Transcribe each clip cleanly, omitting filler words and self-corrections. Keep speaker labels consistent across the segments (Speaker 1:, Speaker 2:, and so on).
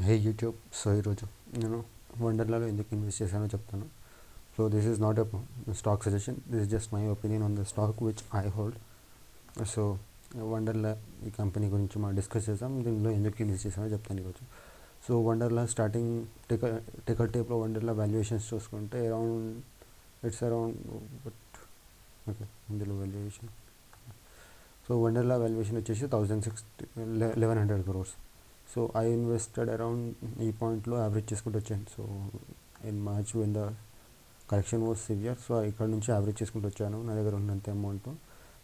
Speaker 1: హే YouTube. So ఈరోజు నేను వండర్లాలో ఎందుకు ఇన్వెస్ట్ చేశానో చెప్తాను. So this is not a stock suggestion, this is just my opinion on the stock which I hold. So Wonderla ఈ company గురించి మనం డిస్కస్ చేద్దాం, దీనిలో ఎందుకు ఇన్వెస్ట్ చేశానో చెప్తాను ఈరోజు. సో వండర్లా స్టార్టింగ్ టికర్ టేప్లో వండర్లా వాల్యుయేషన్స్ చూసుకుంటే అరౌండ్ ఓకే ఇందులో వాల్యుయేషన్. సో వండర్లా వాల్యుయేషన్ వచ్చేసి 1100 crores. So I invested around ఈ పాయింట్లో యావరేజ్ చేసుకుంటూ వచ్చాను. So in March when the correction was severe, so ఇక్కడ నుంచి యావరేజ్ చేసుకుంటూ వచ్చాను నా దగ్గర ఉన్నంత amount.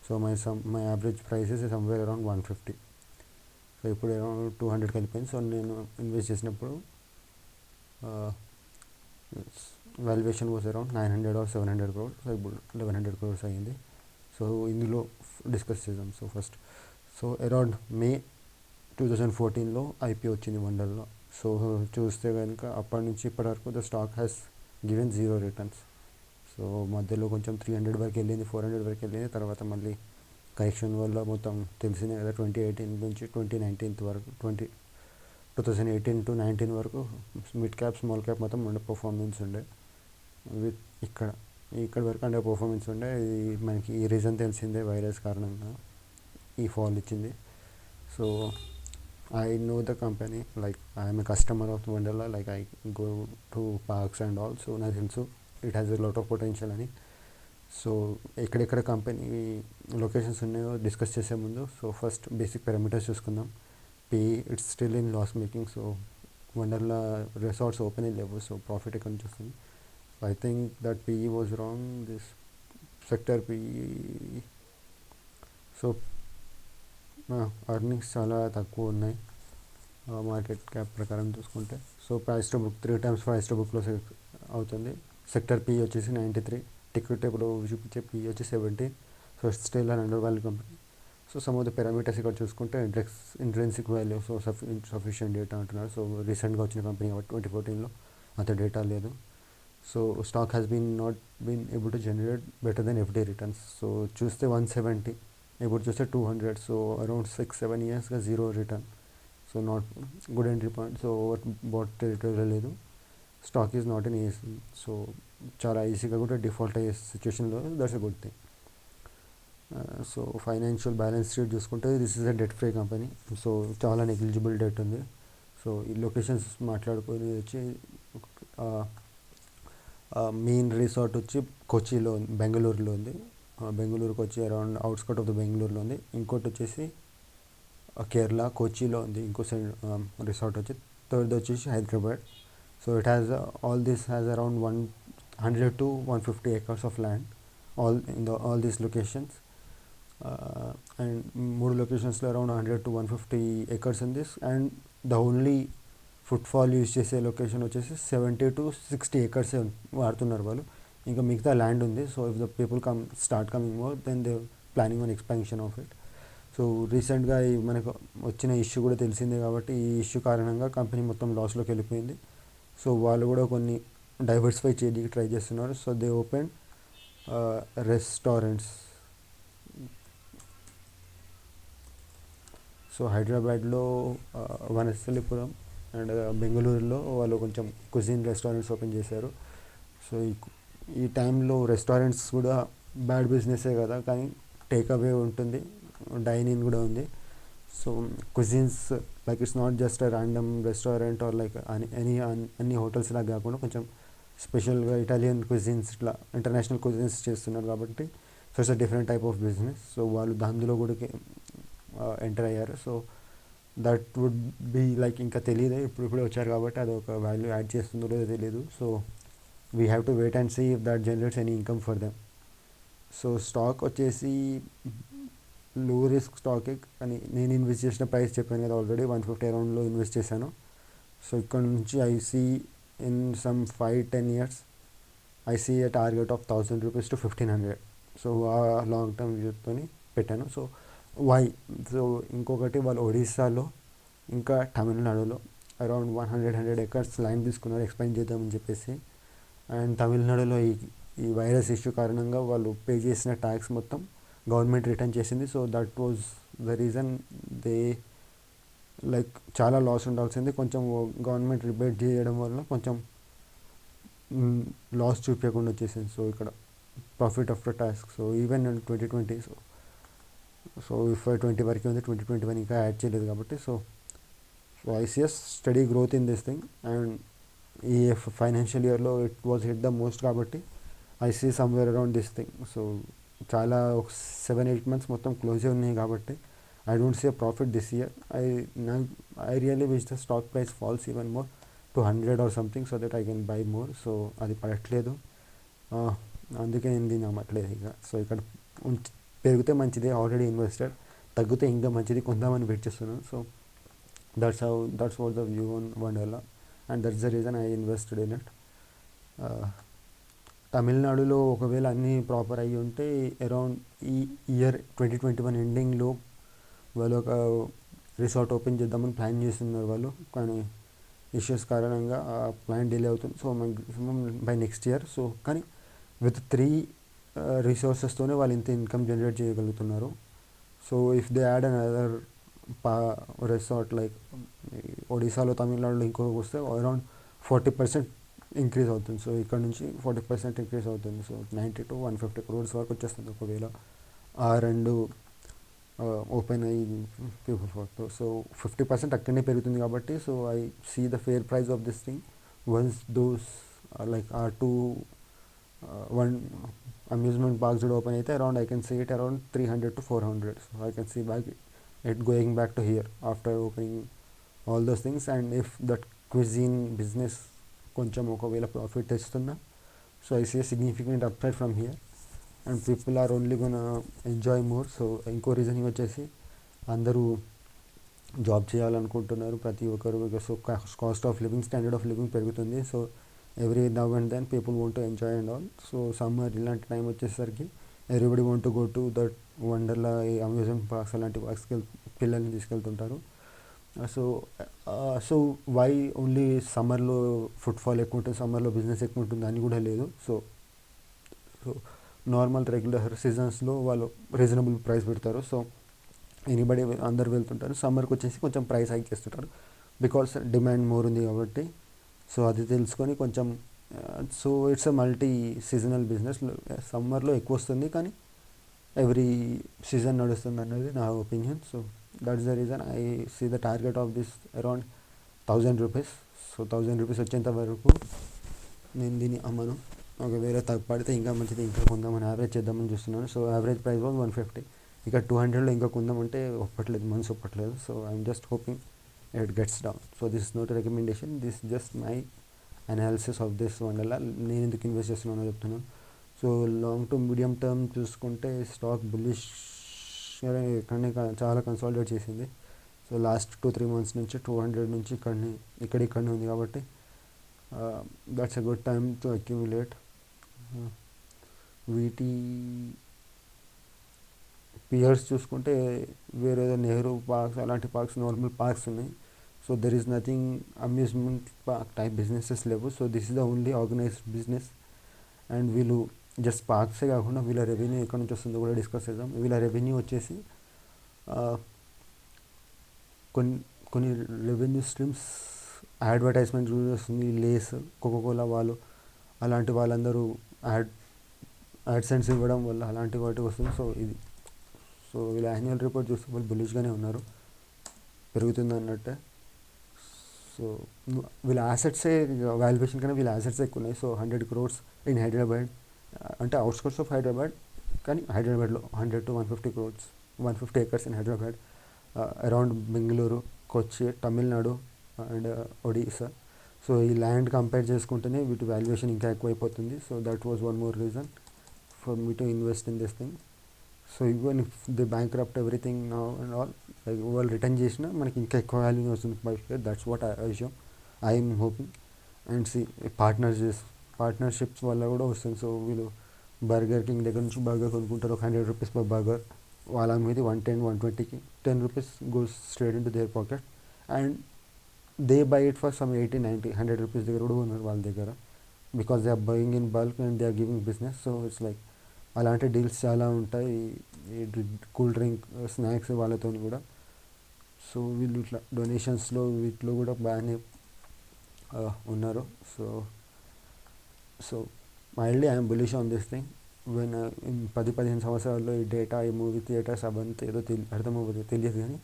Speaker 1: So my average prices somewhere around 150. So ఇప్పుడు అరౌండ్ 200కి వెళ్ళిపోయింది. సో నేను ఇన్వెస్ట్ చేసినప్పుడు valuation was around 900 or 700 crores. So ఇప్పుడు 1100 crores అయ్యింది. సో ఇందులో డిస్కస్ చేద్దాం. సో ఫస్ట్ అరౌండ్ మే 2014లో ఐపీఓ వచ్చింది వండర్లో. సో చూస్తే కనుక అప్పటి నుంచి ఇప్పటి వరకు the stock has given 0 returns. So మధ్యలో కొంచెం 300 వరకు వెళ్ళింది, 400 వరకు వెళ్ళింది, తర్వాత మళ్ళీ కరెక్షన్ వల్ల మొత్తం తెలిసిందే కదా 2018 నుంచి 2019 వరకు 2018 to 19 వరకు మిడ్ క్యాప్ స్మాల్ క్యాప్ మొత్తం అండర్ పర్ఫార్మెన్స్ ఉండే. విత్ ఇక్కడ వరకు అండర్ పర్ఫార్మెన్స్ ఉండే. ఇది మనకి ఈ రీజన్ తెలిసిందే, వైరస్ కారణంగా ఈ ఫాల్ ఇచ్చింది. So I know the company, like I am a customer of Wonderla, like I go to parks and all, so నాకు తెలుసు it has a lot of potential అని. సో ఎక్కడెక్కడ కంపెనీ లొకేషన్స్ ఉన్నాయో discuss చేసే ముందు so first basic parameters చూసుకుందాం. It's still in loss making. So Wonderla resorts open లేవు, so profit ఎక్కడి నుంచి వస్తుంది. I think that PE was wrong, this sector PE. So earnings చాలా తక్కువ ఉన్నాయి మార్కెట్ క్యాప్ ప్రకారం చూసుకుంటే. So price to book 3 times price to బుక్లో అవుతుంది. సెక్టర్ పి వచ్చేసి 93, టికెట్ ఇప్పుడు చూపించే పి వచ్చి 17. So still and under value company. So some of the parameters ఇక్కడ చూసుకుంటే intrinsic value, so sufficient data అంటున్నారు. సో రీసెంట్గా వచ్చిన కంపెనీ కాబట్టి 2014లో అంత డేటా లేదు. So stock has not been able to generate better than FD returns. So చూస్తే 170, ఇప్పుడు చూస్తే 200. సో అరౌండ్ 6-7 yearsగా 0 return. So not good entry point. So overbought టెరిటరీలో లేదు. Stock is not in easy. So చాలా ఈజీగా కూడా డిఫాల్ట్ అయ్యే సిచ్యువేషన్లో that's a good thing. So financial balance sheet చూసుకుంటే this is a debt free company. So చాలా negligible debt ఉంది. సో ఈ లొకేషన్స్ మాట్లాడుకొని వచ్చి మెయిన్ రిసార్ట్ వచ్చి కొచ్చిలో ఉంది, బెంగళూరులో ఉంది. బెంగళూరుకి వచ్చి అరౌండ్ అవుట్స్కట్ ఆఫ్ ద బెంగళూరులో ఉంది. ఇంకోటి వచ్చేసి కేరళ కొచ్చిలో ఉంది ఇంకో సైడ్ రిసార్ట్ వచ్చి. థర్డ్ వచ్చేసి Hyderabad. So it has all this has around 100 to 150 acres of land all these locations. And 3 లొకేషన్స్లో around 100 to 150 acres in this. And the only footfall use చేసే లొకేషన్ వచ్చేసి 70 to 60 acres వాడుతున్నారు వాళ్ళు. ఇంకా మిగతా land ఉంది. So if the people start coming more than they planning on expansion of it. So రీసెంట్గా మనకు వచ్చిన ఇష్యూ కూడా తెలిసిందే కాబట్టి ఈ ఇష్యూ కారణంగా కంపెనీ మొత్తం లాస్లోకి వెళ్ళిపోయింది. సో వాళ్ళు కూడా కొన్ని డైవర్సిఫై చేయడానికి ట్రై చేస్తున్నారు. So they open restaurants. So హైదరాబాద్లో వనస్థలిపురం అండ్ బెంగళూరులో వాళ్ళు కొంచెం కుజిన్ రెస్టారెంట్స్ ఓపెన్ చేశారు. సో ఈ టైంలో రెస్టారెంట్స్ కూడా బ్యాడ్ బిజినెసే కదా, కానీ టేక్ అవే ఉంటుంది, డైన్ ఇన్ కూడా ఉంది. So cuisines like it's not just a random restaurant or like అన్ని హోటల్స్ లాగా కాకుండా కొంచెం స్పెషల్గా ఇటాలియన్ కుజిన్స్ ఇట్లా ఇంటర్నేషనల్ కుజిన్స్ చేస్తున్నారు కాబట్టి so it's a different type of business. So వాళ్ళు దానిలో కూడా ఎంటర్ అయ్యారు. So that would be like ఇంకా తెలియదు, ఇప్పుడు వచ్చారు కాబట్టి అది ఒక వాల్యూ యాడ్ చేస్తుందో లేదో తెలియదు. So we have to wait and see if that generates any income for them. So stock వచ్చేసి లో రిస్క్ స్టాకే, కానీ నేను ఇన్వెస్ట్ చేసిన ప్రైస్ చెప్పాను కదా ఆల్రెడీ 150 అరౌండ్లో ఇన్వెస్ట్ చేశాను. సో ఇక్కడ నుంచి I see in some 5-10 years I see a target of 1000 rupees to 1500. సో ఆ లాంగ్ టర్మ్ వ్యూతో పెట్టాను. So why? సో ఇంకొకటి వాళ్ళు ఒడిస్సాలో ఇంకా తమిళనాడులో అరౌండ్ 100 acres ల్యాండ్ తీసుకున్నారు ఎక్స్పాండ్ చేద్దామని చెప్పేసి. అండ్ తమిళనాడులో ఈ వైరస్ ఇష్యూ కారణంగా వాళ్ళు పే చేసిన ట్యాక్స్ మొత్తం గవర్నమెంట్ రిటర్న్ చేసింది. So that was the reason they like చాలా లాస్ ఉండాల్సింది కొంచెం గవర్నమెంట్ రిబేట్ చేయడం వల్ల కొంచెం లాస్ చూపించకుండా వచ్చేసింది. సో ఇక్కడ profit after tax. So even 2020 so if 20 వరకు ఉంది, 2021 ఇంకా యాడ్ చేయలేదు కాబట్టి so ICS steady growth in this thing. And ఈ ఫైనాన్షియల్ ఇయర్లో it was hit the most కాబట్టి I see somewhere around this thing. So చాలా ఒక 7-8 months మొత్తం క్లోజే ఉన్నాయి కాబట్టి I don't see a profit this year. I really wish the stock price falls even more to 100 or something so that I can buy more. So అది పడట్లేదు, అందుకే నేను దీన్ని అమ్మట్లేదు ఇక. సో ఇక్కడ పెరిగితే మంచిది, ఆల్రెడీ ఇన్వెస్టెడ్, తగ్గితే ఇంకా మంచిది కొందామని వెయిట్ చేస్తున్నాను. So that's what the view on Wonderla and that's the reason I invested in it. తమిళనాడులో ఒకవేళ అన్నీ ప్రాపర్ అయ్యి ఉంటే అరౌండ్ ఈ ఇయర్ 2021 ఎండింగ్లో వాళ్ళు ఒక రిసార్ట్ ఓపెన్ చేద్దామని ప్లాన్ చేస్తున్నారు వాళ్ళు. కానీ ఇష్యూస్ కారణంగా ఆ ప్లాన్ డిలే అవుతుంది. So maximum by next year. So కానీ విత్ 3 రిసోర్సెస్తోనే వాళ్ళు ఇంత ఇన్కమ్ జనరేట్ చేయగలుగుతున్నారు. So if they add an other resort like ఒడిశాలో తమిళనాడులో ఇంకొక వస్తే అరౌండ్ 40% ఇంక్రీజ్ అవుతుంది. సో ఇక్కడ నుంచి 40% ఇంక్రీజ్ అవుతుంది. సో 90 to 150 crores వరకు వచ్చేస్తుంది ఒకవేళ ఆ రెండు ఓపెన్ అయ్యి పీపుల్ ఫోర్తో. సో 50% అక్కడనే పెరుగుతుంది కాబట్టి so I see the fair price of this thing once those like ఆ 2 1 అమ్యూజ్మెంట్ పార్క్స్ కూడా ఓపెన్ అయితే around I can see it around 300 to 400. So I can see back it going back to here after opening all those things. And if that cuisine business కొంచెం ఒకవేళ profit తెస్తున్నా so I see significant upside from here and people are only gonna enjoy more. So ఇంకో reasoning వచ్చేసి అందరూ job చేయాలనుకుంటున్నారు ప్రతి ఒక్కరు. So cost of living, standard of living పెరుగుతుంది. So every now and then people want to enjoy and all. So summer ఇలాంటి time వచ్చేసరికి everybody want to go to that Wonderla, amusement parks అలాంటి పార్క్స్కి పిల్లల్ని తీసుకెళ్తుంటారు. సో వై ఓన్లీ సమ్మర్లో footfall ఎక్కువ ఉంటుంది, సమ్మర్లో బిజినెస్ ఎక్కువ ఉంటుంది అని కూడా లేదు. సో నార్మల్ రెగ్యులర్ సీజన్స్లో వాళ్ళు రీజనబుల్ ప్రైస్ పెడతారు. సో ఎనీబడి అందరు వెళ్తుంటారు. సమ్మర్కి వచ్చేసి కొంచెం ప్రైస్ హైక్ చేస్తుంటారు బికాస్ డిమాండ్ మోర్ ఉంది కాబట్టి. సో అది తెలుసుకొని కొంచెం so it's a multi seasonal business. సమ్మర్లో ఎక్కువ వస్తుంది కానీ ఎవ్రీ సీజన్ నడుస్తుంది అన్నది నా opinion. So that's the reason I see the target of this around 1000 rupees. So 1000 rupees వచ్చేంత వరకు నేను దీన్ని అమ్మను. ఒకవేళ పడితే ఇంకా మంచిది, ఇంకా కొందామని యావరేజ్ చేద్దామని చూస్తున్నాను. So average price was 150. ఇక 200లో ఇంకా కొందామంటే ఒప్పట్లేదు, మనసు ఒప్పట్లేదు. So I'm just hoping it gets down. So this is not recommendation, this just my analysis of this Wonderla. నేను ఎందుకు ఇన్వెస్ట్ చేస్తున్నానో చెప్తున్నాను. So long to medium term చూసుకుంటే స్టాక్ బుల్లిష్ ఇక్కడనే చాలా కన్సాలిడేట్ చేసింది. సో లాస్ట్ 2-3 months నుంచి 200 నుంచి ఇక్కడనే ఉంది కాబట్టి that's a good time to accumulate. వీటి పియర్స్ చూసుకుంటే వేరే నెహ్రూ పార్క్స్ అలాంటి పార్క్స్, నార్మల్ పార్క్స్ ఉన్నాయి. So there is nothing amusement park type businesses లేవు. So this is the only organized business. And వీళ్ళు జస్ట్ పార్క్సే కాకుండా వీళ్ళ రెవెన్యూ ఎక్కడి నుంచి వస్తుందో కూడా డిస్కస్ చేద్దాం. వీళ్ళ రెవెన్యూ వచ్చేసి కొన్ని రెవెన్యూ స్ట్రీమ్స్ అడ్వర్టైజ్మెంట్ వస్తుంది. లేస్, కోకోకోలా వాళ్ళు అలాంటి వాళ్ళందరూ యాడ్సెన్స్ ఇవ్వడం వల్ల అలాంటి వాటి వస్తుంది. సో వీళ్ళ యాన్యువల్ రిపోర్ట్ చూస్తే వాళ్ళు బులిష్గానే ఉన్నారు, పెరుగుతుంది అన్నట్టే. సో వీళ్ళ యాసెట్సే వాల్యుయేషన్ కన్నా వీళ్ళ యాసెట్స్ ఎక్కువ ఉన్నాయి. సో 100 crores ఇన్ హైదరాబాద్, అంటే అవుట్స్కర్ట్స్ ఆఫ్ హైదరాబాద్, కానీ హైదరాబాద్లో 100 to 150 crores, 150 acres in Hyderabad, around Bengaluru, Kochi, Tamil Nadu and Odisha. So ఈ ల్యాండ్ కంపేర్ చేసుకుంటేనే వీటి వాల్యుయేషన్ ఇంకా ఎక్కువైపోతుంది. So that was one more reason for me to invest in this thing. So even if the bankrupt everything now and all, వాళ్ళు return చేసినా మనకి ఇంకా ఎక్కువ వాల్యూ వస్తుంది by share. That's what I'm hoping. And see partnerships వల్ల కూడా వస్తుంది. So వీళ్ళు బర్గర్ కింగ్ దగ్గర నుంచి బర్గర్ కొనుక్కుంటారు, 100 rupees per burger. వాళ్ళ మీద 110-120కి 10 rupees goes straight into their pocket and they buy it for some 80-90 100 rupees దగ్గర కూడా ఉన్నారు వాళ్ళ దగ్గర, because they are buying in bulk and they are giving business. So it's like అలాంటి deals చాలా ఉంటాయి. ఈ కూల్ డ్రింక్, స్నాక్స్ వాళ్ళతో కూడా. సో వీళ్ళు ఇట్లా డొనేషన్స్లో వీటిలో కూడా బాగానే ఉన్నారు. So so mildly I'm bullish on this thing. When 10-15 సంవత్సరాల్లో ఈ డేటా, ఈ మూవీ థియేటర్స్ అవంతా ఏదో అర్థమవుతుంది తెలియదు, కానీ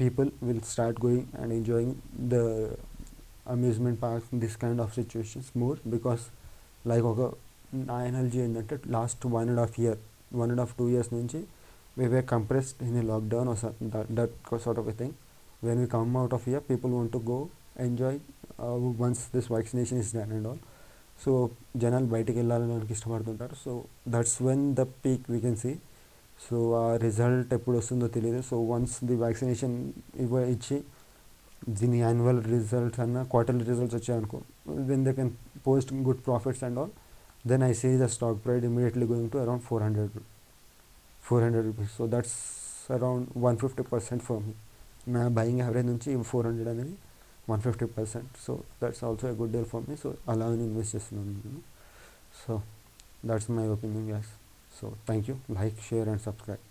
Speaker 1: people will start going and enjoying the amusement parks in this kind of situations more. Because like ఒక నా ఎనర్జీ ఏంటంటే లాస్ట్ 1.5-2 years నుంచి we were compressed in a lockdown or that sort of a thing. When we come out of here, people want to go enjoy once this vaccination is done and all. So జనాలు బయటికి వెళ్ళాలని ఇష్టపడుతుంటారు. So that's when the peak we can see. So ఆ result ఎప్పుడు వస్తుందో తెలియదు. So once the vaccination ఇచ్చి దీని యాన్యువల్ రిజల్ట్స్ అన్న క్వార్టర్లీ రిజల్ట్స్ వచ్చాయనుకో, then they can post good profits and all. Then I see the stock price immediately going to around 400 rupees. So that's around 150% for me. నా buying average నుంచి 400 అనేది 150%. So that's also a good deal for me. So అలా నేను invest చేస్తున్నాను నేను. So that's my opinion gas. So thank you. Like, share and subscribe.